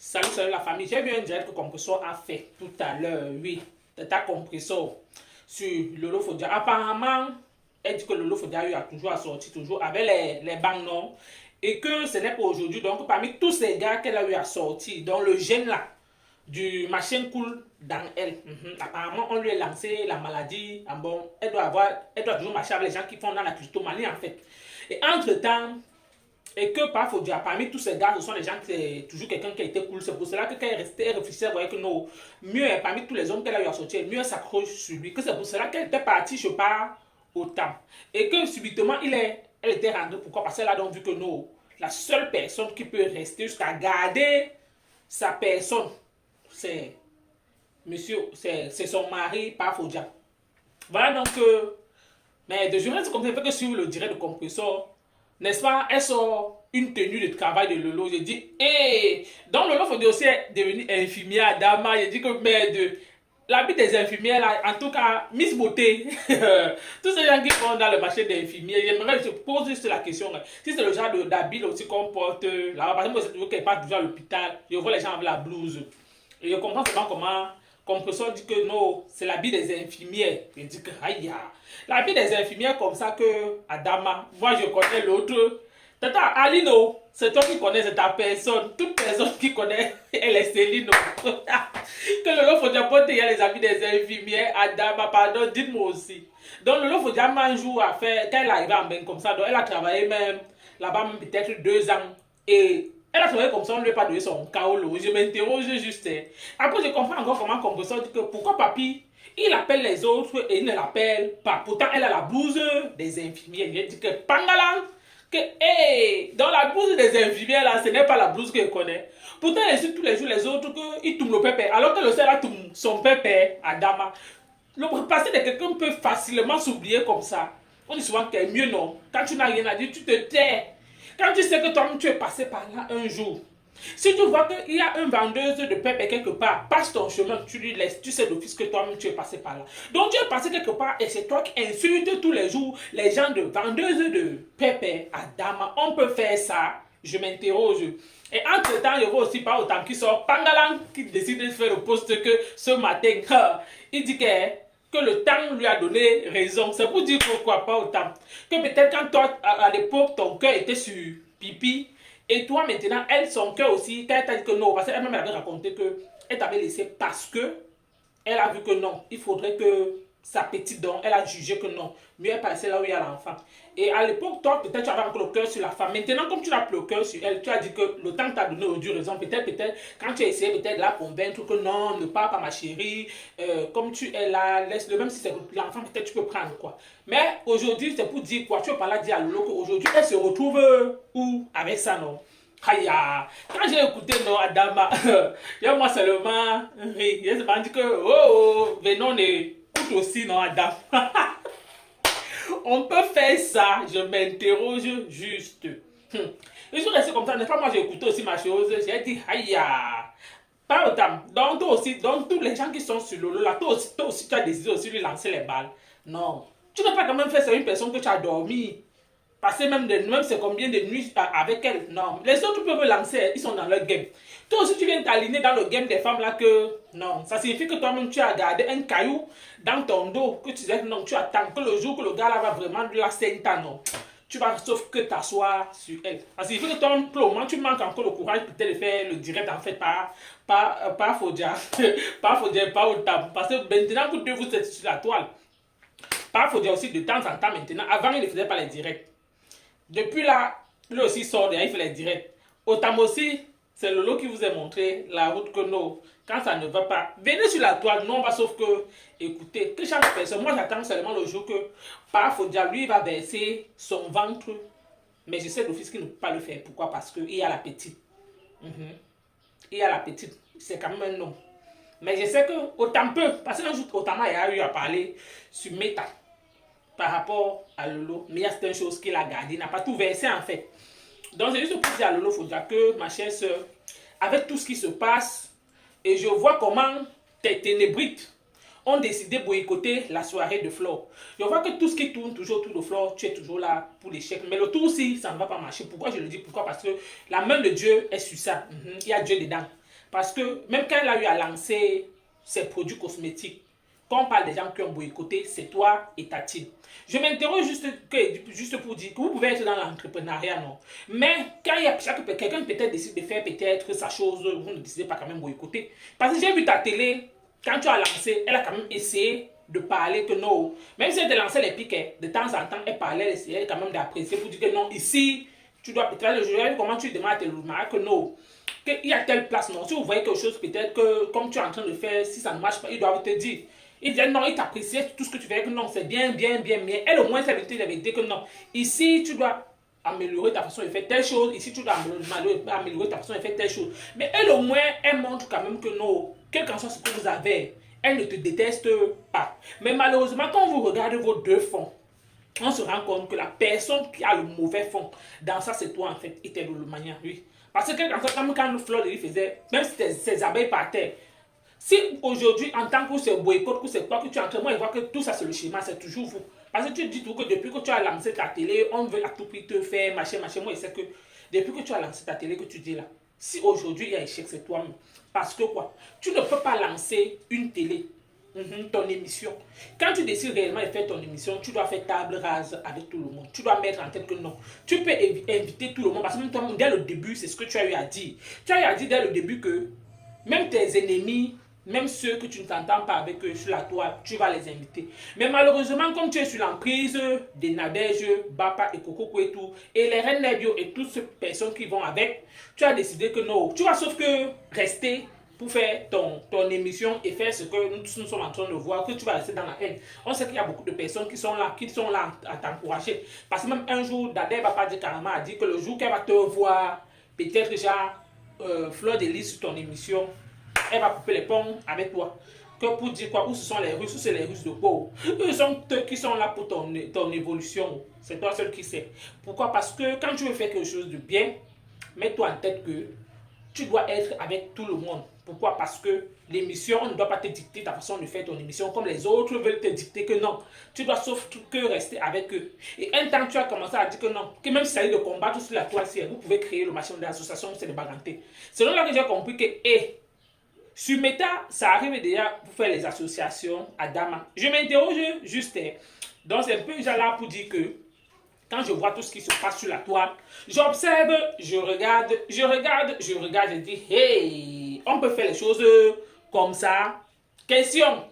Salut, salut la famille. J'ai vu un direct que Compressor a fait tout à l'heure, oui, de ta Compressor sur Lolo Fodia. Apparemment, elle dit que Lolo Fodia a toujours assorti, toujours avec les banques non, et que ce n'est pas aujourd'hui. Donc, parmi tous ces gars qu'elle a eu à sortir, dans le gène là, du machin cool dans elle. Apparemment, on lui a lancé la maladie. Ah bon, elle doit toujours marcher avec les gens qui font dans la cryptomanie en fait. Et entre-temps, et que parfois, parmi tous ces gars, ce sont les gens qui c'est toujours quelqu'un qui a été cool. C'est pour cela que quand elle restait, elle réfléchissait, elle voyait que non, mieux, parmi tous les hommes qu'elle a eu à sortir, mieux elle s'accroche sur lui. Que c'est pour cela qu'elle était partie, je pars au temps. Et que subitement, elle était rendue. Pourquoi? Parce qu'elle a donc vu que non, la seule personne qui peut rester jusqu'à garder sa personne, c'est monsieur, c'est son mari, pas Fodja. Voilà donc, mais de journée, c'est comme ça que sur le direct de compresseur, n'est-ce pas, elle sort une tenue de travail de Lolo. J'ai dit, hé, hey! Donc Lolo faut aussi devenir infirmière à Dama. J'ai dit que merde, l'habit des infirmières là, en tout cas, Miss Beauté, tous ces gens qui font dans le marché des infirmières, j'aimerais que je pose juste la question, si c'est le genre d'habit aussi qu'on porte là, par exemple, c'est toujours qu'elle part toujours à l'hôpital, je vois les gens avec la blouse, et je comprends pas comment. Comme professeur dit que non, c'est l'habit des infirmières. Il dit que aïe, l'habit des infirmières comme ça que Adama, moi je connais l'autre. Tata Alino, c'est toi qui connais, c'est ta personne. Toute personne qui connaît, elle est Céline. Que le lot faut dire il y a les habits des infirmières. Adama, pardon, dites-moi aussi. Donc le lot faut dire un jour à faire, quand elle arrive en bain comme ça, donc elle a travaillé même là-bas peut-être 2 ans. Et elle a travaillé comme ça, on ne lui a pas donné son kaolo. Je m'interroge juste. Après, je comprends encore comment Compresseur dit que pourquoi papy, il appelle les autres et il ne l'appelle pas. Pourtant, elle a la blouse des infirmières. Il dit que Pangalang, que hey, dans la blouse des infirmières, là, ce n'est pas la blouse qu'elle connaît. Pourtant, elle insulte tous les jours les autres qu'ils tournent le pépé. Alors que le seul a tourné son pépé à Dama. Le passé de quelqu'un peut facilement s'oublier comme ça. On dit souvent que mieux non. Quand tu n'as rien à dire, tu te tais. Quand tu sais que toi-même tu es passé par là un jour, si tu vois qu'il y a un vendeuse de pépé quelque part, passe ton chemin, tu lui laisses, tu sais d'office que toi-même tu es passé par là. Donc tu es passé quelque part et c'est toi qui insultes tous les jours les gens de vendeuses de pépé à Dama. On peut faire ça, je m'interroge. Et entre-temps, il y aura aussi pas autant qui sort Pangalang qui décide de faire le poste que ce matin, il dit que le temps lui a donné raison. C'est pour dire pourquoi pas autant. Que peut-être quand toi, à l'époque, ton cœur était sur pipi, et toi maintenant, elle, son cœur aussi, quand elle t'a dit que non, parce qu'elle-même avait raconté qu'elle t'avait laissé parce que elle a vu que non, il faudrait que sa petite dent, elle a jugé que non, mieux elle passait là où il y a l'enfant. Et à l'époque, toi, peut-être tu avais encore le cœur sur la femme. Maintenant, comme tu n'as plus le cœur sur elle, tu as dit que le temps t'a donné aujourd'hui raison. Peut-être, quand tu as essayé peut-être de la convaincre que non, ne pars pas ma chérie, comme tu es là, laisse-le, même si c'est l'enfant, peut-être tu peux prendre quoi. Mais aujourd'hui, c'est pour dire quoi, tu veux pas là dire à Lolo qu'aujourd'hui, elle se retrouve où avec ça, non? Aïe, quand j'ai écouté non, Adama, moi seulement ri. Je me dit que, oh, venons écoute aussi, non, Adam. On peut faire ça, je m'interroge juste. Je suis resté comme ça, n'est-ce pas? Moi, j'ai écouté aussi ma chose, j'ai dit, aïe, pas autant. Donc, toi aussi, donc, tous les gens qui sont sur Lolo, là, toi aussi, tu as décidé aussi de lui lancer les balles. Non. Tu n'as pas quand même fait ça à une personne que tu as dormi. Passer même c'est combien de nuits avec elle. Non. Les autres peuvent lancer, ils sont dans leur game. Toi aussi, tu viens t'aligner dans le game des femmes là que non. Ça signifie que toi-même, tu as gardé un caillou dans ton dos, que tu disais que non, tu attends que le jour que le gars là va vraiment de la sentir, non. Tu vas sauf que t'asseoir sur elle. Ça signifie que toi, pour le moment, tu manques encore le courage peut-être de faire le direct en fait pas Fodja. Pas Fodja, pas au table. Parce que maintenant, vous deux, vous êtes sur la toile. Pas Fodja aussi de temps en temps maintenant. Avant, il ne faisait pas les directs. Depuis là, lui aussi sort, il fait les directs. Autant aussi, c'est Lolo qui vous a montré la route que non, quand ça ne va pas, venez sur la toile, non, sauf que, écoutez, que chaque personne, moi j'attends seulement le jour que, par Fodja, lui, il va verser son ventre, mais je sais d'office qu'il ne peut pas le faire. Pourquoi? Parce qu'il y a la petite. Il y a la petite, c'est quand même un nom. Mais je sais que, autant peu, parce qu'un jour, autant il y a eu à parler sur Meta par rapport à Lolo, mais il y a certaines choses qu'il a gardées, il n'a pas tout versé en fait. Donc c'est juste pour dire à Lolo, il faudra que, ma chère soeur, avec tout ce qui se passe, et je vois comment tes ténébrites ont décidé de boycotter la soirée de Flore. Je vois que tout ce qui tourne toujours autour de Flore, tu es toujours là pour l'échec. Mais le tour aussi, ça ne va pas marcher. Pourquoi je le dis? Pourquoi? Parce que la main de Dieu est sur ça. Il y a Dieu dedans. Parce que même quand elle a eu à lancer ses produits cosmétiques, quand on parle des gens qui ont boycotté, c'est toi et ta team. Je m'interroge juste pour dire que vous pouvez être dans l'entrepreneuriat, non. Mais quand il y a quelqu'un peut-être décide de faire peut-être sa chose, vous ne décidez pas quand même boycotter. Parce que j'ai vu ta télé, quand tu as lancé, elle a quand même essayé de parler que non. Même si elle te lançait les piquets, de temps en temps, elle parlait, elle essayait quand même d'apprécier pour dire que non, ici, tu dois peut-être le juger, comment tu demandes à tes marques que non. Qu'il y a telle place, non. Si vous voyez quelque chose, peut-être que comme tu es en train de faire, si ça ne marche pas, ils doivent te dire. Ils disent non, ils t'apprécient tout ce que tu fais, que non, c'est bien, bien, bien, bien. Elle au moins, ça veut dire que non. Ici, tu dois améliorer ta façon de faire telle chose. Ici, tu dois améliorer ta façon de faire telle chose. Mais elle au moins, elle montre quand même que non, quel qu'en soit ce que vous avez, elle ne te déteste pas. Mais malheureusement, quand vous regardez vos deux fonds, on se rend compte que la personne qui a le mauvais fond dans ça, c'est toi en fait, et t'es le manière, oui. Parce que quand le fleur il faisait, même si ses abeilles partaient, si aujourd'hui, en tant que c'est boycott, que c'est quoi que tu es en train, moi je vois que tout ça c'est le schéma, c'est toujours vous. Parce que tu dis tout que depuis que tu as lancé ta télé, on veut à tout prix te faire, machin, machin. Moi je sais que depuis que tu as lancé ta télé, que tu dis là, si aujourd'hui il y a échec, c'est toi-même. Parce que quoi? Tu ne peux pas lancer une télé. Ton émission. Quand tu décides réellement de faire ton émission, tu dois faire table rase avec tout le monde. Tu dois mettre en tête que non. Tu peux inviter tout le monde parce que même toi, dès le début, c'est ce que tu as eu à dire. Tu as eu à dire dès le début que même tes ennemis, même ceux que tu ne t'entends pas avec eux sur la toile, tu vas les inviter. Mais malheureusement, comme tu es sur l'emprise des Nadège, Bapa et Coco et tout, et les Reines Nebio et toutes ces personnes qui vont avec, tu as décidé que non. Tu vas sauf que rester pour faire ton émission et faire ce que nous sommes en train de voir, que tu vas rester dans la haine. On sait qu'il y a beaucoup de personnes qui sont là à t'encourager. Parce que même un jour, Dadé Bapa dit carrément, a dit que le jour qu'elle va te voir, peut-être déjà Fleur de Lys sur ton émission, elle va couper les ponts avec toi. Que pour dire quoi? Où ce sont les Russes? Où c'est les Russes de quoi? Eux sont eux qui sont là pour ton évolution. C'est toi seul qui sais. Pourquoi? Parce que quand tu veux faire quelque chose de bien, mets-toi en tête que tu dois être avec tout le monde. Pourquoi? Parce que l'émission, on ne doit pas te dicter ta façon de faire ton émission comme les autres veulent te dicter que non. Tu dois sauf que rester avec eux. Et un temps, tu as commencé à dire que non, que même si ça s'agit de combattre sur la toile, vous pouvez créer le machin de l'association, c'est de baganter. C'est là que j'ai compris que, sur Meta, ça arrive déjà pour faire les associations à Dama. Je m'interroge juste. Donc, c'est un peu déjà là pour dire que quand je vois tout ce qui se passe sur la toile, j'observe, je regarde, je dis, hey, on peut faire les choses comme ça. Question.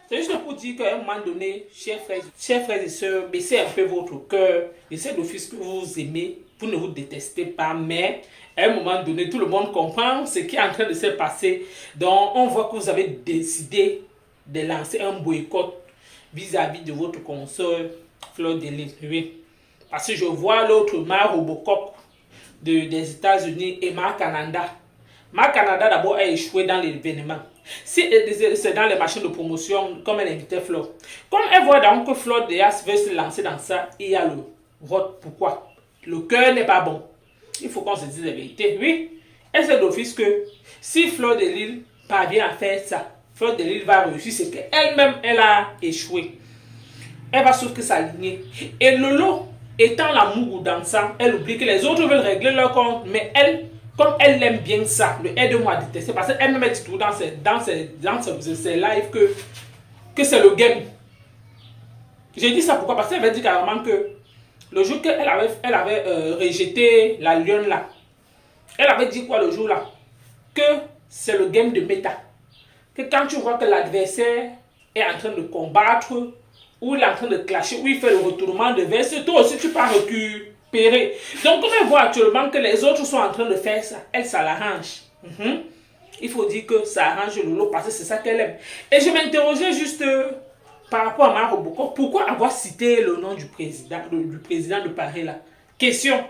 C'est juste pour dire qu'à un moment donné, chers frères et sœurs, baissez un peu votre cœur. Essayez d'office que vous aimez, vous ne vous détestez pas, mais à un moment donné, tout le monde comprend ce qui est en train de se passer. Donc, on voit que vous avez décidé de lancer un boycott vis-à-vis de votre consoeur, Fleur de Lys. Oui. Parce que je vois l'autre Marc Robocop des États-Unis et Marc Canada. Marc Canada d'abord a échoué dans l'événement. Si c'est dans les machines de promotion, comme elle invitait Fleur. Comme elle voit donc que Fleur veut se lancer dans ça, il y a le vote. Pourquoi? Le cœur n'est pas bon. Il faut qu'on se dise la vérité. Oui, elle sait d'office que si Fleur de Lys parvient à faire ça, Fleur de Lys va réussir ce qu'elle-même elle a échoué. Elle va sauf que s'aligner. Et Lolo, étant la mougou dans ça, elle oublie que les autres veulent régler leur compte, mais elle, comme elle aime bien ça, le aide-moi à détester, parce qu'elle me dit tout dans ses lives que c'est le game. J'ai dit ça pourquoi? Parce qu'elle avait dit carrément que le jour qu'elle avait rejeté la lionne là, elle avait dit quoi le jour là? Que c'est le game de méta. Que quand tu vois que l'adversaire est en train de combattre, ou il est en train de clasher, ou il fait le retournement de veste, toi aussi tu peux récupérer. Donc comme elle voit actuellement que les autres sont en train de faire ça, elle, ça l'arrange. Il faut dire que ça arrange Lolo parce que c'est ça qu'elle aime. Et je m'interrogeais juste par rapport à Marc Robocop, pourquoi avoir cité le nom du président de Paris là? Question.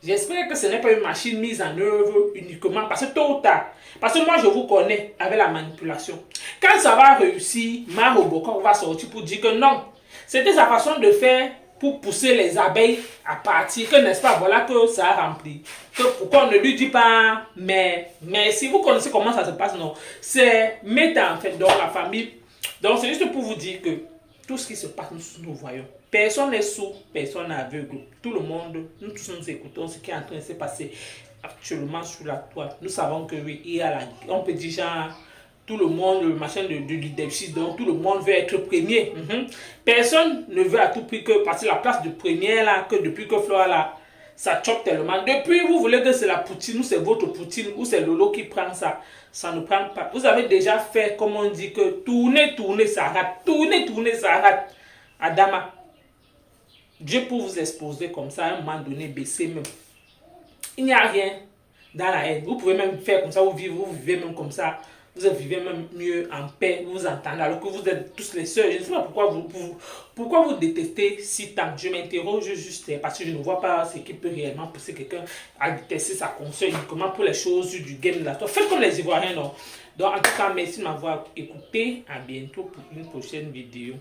J'espère que ce n'est pas une machine mise en œuvre uniquement parce que tôt ou tard, parce que moi je vous connais avec la manipulation. Quand ça va réussir, Marc Robocop va sortir pour dire que non. C'était sa façon de faire pour pousser les abeilles à partir, que n'est-ce pas, voilà que ça a rempli. Que pourquoi on ne lui dit pas, mais si vous connaissez comment ça se passe, non. C'est Meta en fait, dans la famille. Donc c'est juste pour vous dire que tout ce qui se passe, nous voyons. Personne n'est sourd, personne n'est aveugle. Tout le monde, nous tous nous écoutons ce qui est en train de se passer. actuellement sur la toile. Nous savons que oui, il y a on peut dire genre, tout le monde, le machin de leadership, donc tout le monde veut être premier. Personne ne veut à tout prix que passer la place de premier là, que depuis que Flora là, ça choque tellement. Depuis, vous voulez que c'est la Poutine, ou c'est votre Poutine, ou c'est Lolo qui prend ça. Ça ne prend pas. Vous avez déjà fait, comme on dit, que tourner, ça rate. Tourner, ça rate. Adama, Dieu pour vous exposer comme ça, à un moment donné, baisser même. Il n'y a rien dans la haine. Vous pouvez même faire comme ça, vous vivez même comme ça. Vous vivez même mieux en paix, vous vous entendez, alors que vous êtes tous les seuls. Je ne sais pas pourquoi vous détestez si tant. Je m'interroge juste parce que je ne vois pas ce qui peut réellement pousser quelqu'un à détester sa conscience uniquement pour les choses du game de la histoire. Faites comme les Ivoiriens, non? Donc, en tout cas, merci de m'avoir écouté. À bientôt pour une prochaine vidéo.